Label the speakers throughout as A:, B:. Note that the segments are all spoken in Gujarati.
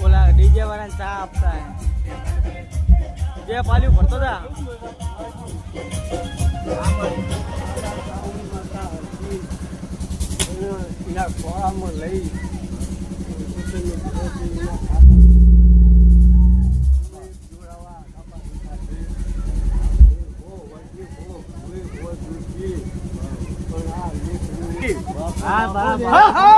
A: ઓલા ડીજે વાળાને ચા આપતા જે પાલ્યું ભરતો હતા
B: એના ખોળામાં લઈ
A: હા બરાબર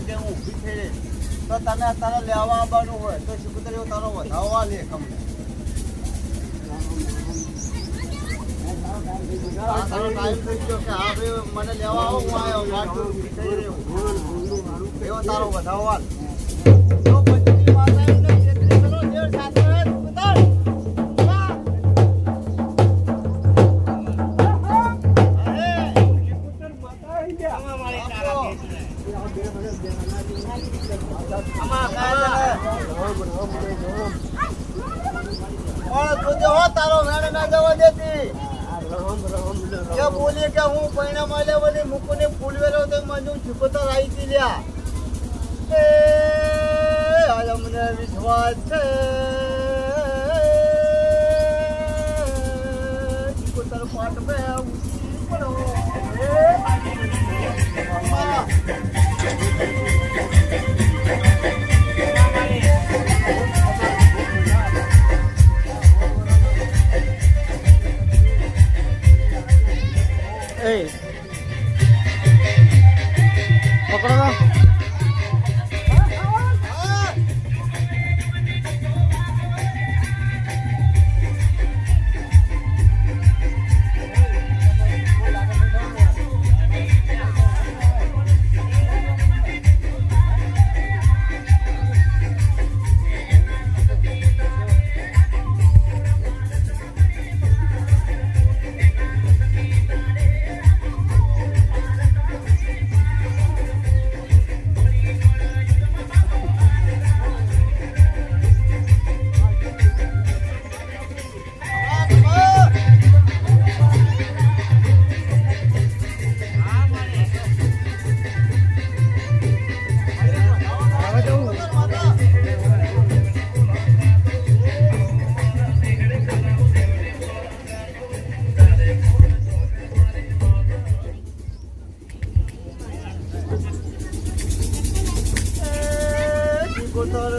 B: જગ્યાએ હું ઊભી થઈ રહી તો તને તારે લેવા આવવાનું હોય તો શીખુતર એવો તારો વધાવવા લે તમને તારો ટાઈમ થઈ ગયો કે હા ભાઈ મને લેવા આવો હું આવ્યો વાટ ઊભી થઈ રહ્યો એવો તારો વધાવવા તો પછી માતાને છેતરી કરો દેવ સાથે શીખુતર તારો વેણ ના જવા દેતી બોલી કે હું પૈણા માલે બધી મૂકુને ફૂલ વેરો તો મને શીખોતર આવી હતી લ્યા એ મને વિશ્વાસ છે શીખોતર પાટ પે
A: પકડો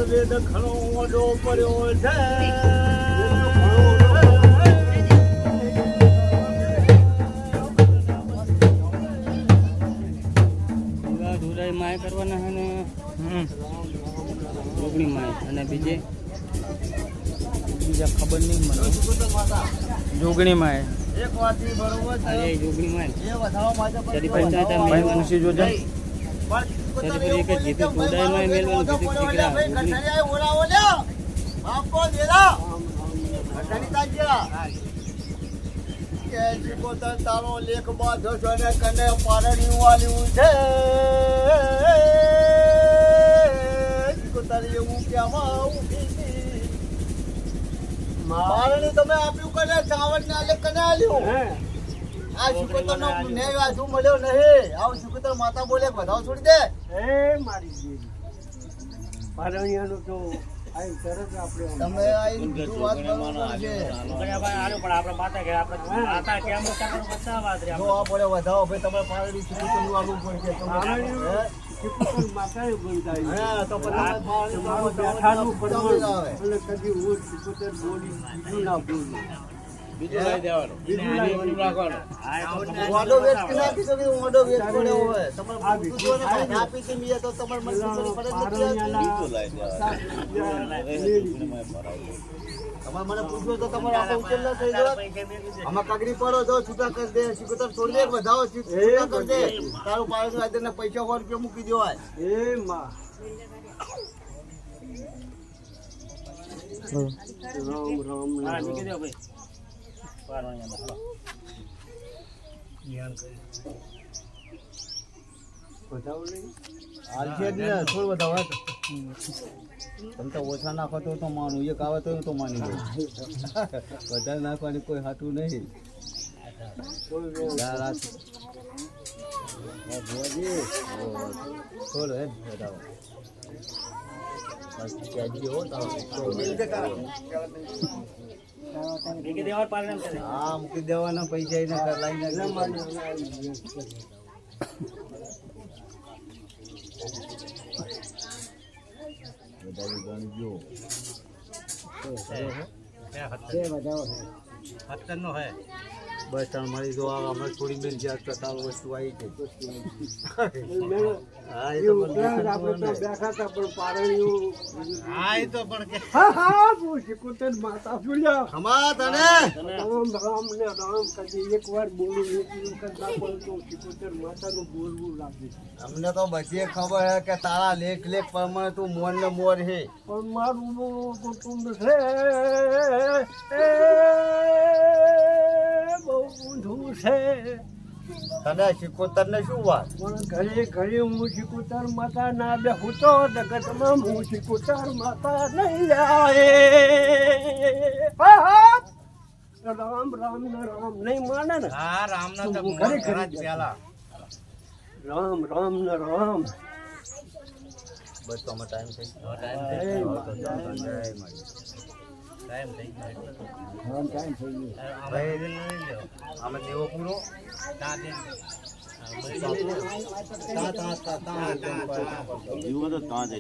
A: વેદ ઘણો ઓડો પડ્યો છે માય કરવાના છે ને જોગણી માય અને બીજા ખબર નહીં મને જોગણી માય એક વાત બરોબર છે જોગણી માય એ વધાવા માટે ભાઈ ખુશી જોજે સરી કે જીતે ખુદાઈ માં મેલવાનું કીધું દીકરા ઓલાવો લે આપકો દેલા ઘણી તાજ્યા કે શીખોતર તારો લેખ બાધો છો ને કને પારણી વાલ્યું છે શીખોતર એવું કેવા ઉઠી પારણી તમે આપ્યું કને ચાવડ ને આલે કને આલ્યું આ શીખોતર નો ન્યાય વાજુ મળ્યો નહીં આવ શીખોતર માતા બોલે વધાવ છોડી દે એ મારી દેવી પારણીયાનો તો આઈ તરત આપણે તમે આઈ બીજું વાત કરવાનો છે ભાઈ આલો પણ આપણે માતા કે આપણે માતા કેમ મોટા બચ્ચા વાત રે જો આ બોલે વધાવો ભાઈ તમે પારણી શીખોતર નું આલું પડશે તમે શીખોતર માતાએ બંધાઈ હા તો પછી પારણી બેઠાનું પડવું આવે એટલે કદી હું શીખોતર બોલી બીજું ના બોલું બીજું લઈ દેવાનું બીજું રાખવાનું ઓડો વેચ કે નાખી શકે ઓડો વેચ પડ્યો હોય તમારે પૂછો ને આપી કે મીએ તો તમારે મને પડે બીજું લઈ દેવાનું તમારે મને પૂછો તો તમારે આપણે ઉકેલ ના થઈ જાય આમાં કગડી પડો તો છૂટા કરી દે શીખોતર છોડી દે વધાવો છૂટા કરી દે તારું પાડો આદર ના પૈસા 100 રૂપિયા મૂકી દેવાય એ માં રામ રામ હા મૂકી દે ભાઈ તમે તો ઓછા નાખો તો માનું એક આવે તો માની વધારે નાખવાની કોઈ હાથું નહીં થોડો હે બતાવો હા મૂકી દેવાના પૈસા લઈને
B: બસ તાર મારી જો આ હમણાં થોડી મિલ જાય તો તાર વસ્તુ આવી ગઈ હા એ તો પણ
C: આપણે તો બેઠા હતા પણ પારણ્યું
B: હા એ તો પણ કે
C: હા હું શીખોતર માતા બોલ્યા
B: ખમા તને
C: રામ રામ ને રામ કદી એક વાર બોલું એક વખત ના બોલું તો શીખોતર માતાનું બોલવું રાખે
B: અમને તો બધી ખબર હે કે તારા લેખ લેખ પ્રમાણે તું મોર ને મોર હે
C: પણ મારું કુટુંબ છે એ બહુ ઊંધું છે
B: તને શીખોતર ને શું વાત
C: પણ ઘરે ઘરે હું શીખોતર માતા ના બેહું તો જગતમાં હું શીખોતર માતા નહીં આવે રામ રામ ને રામ નહીં માને ને
B: હા રામ ના તો
C: ઘરે ઘરે
B: પેલા
C: રામ રામ ને રામ
B: બસ તો ટાઈમ થઈ ગયો ટાઈમ થઈ ગયો અમે દેવો પૂરો
D: જીવો તો ત્યાં જ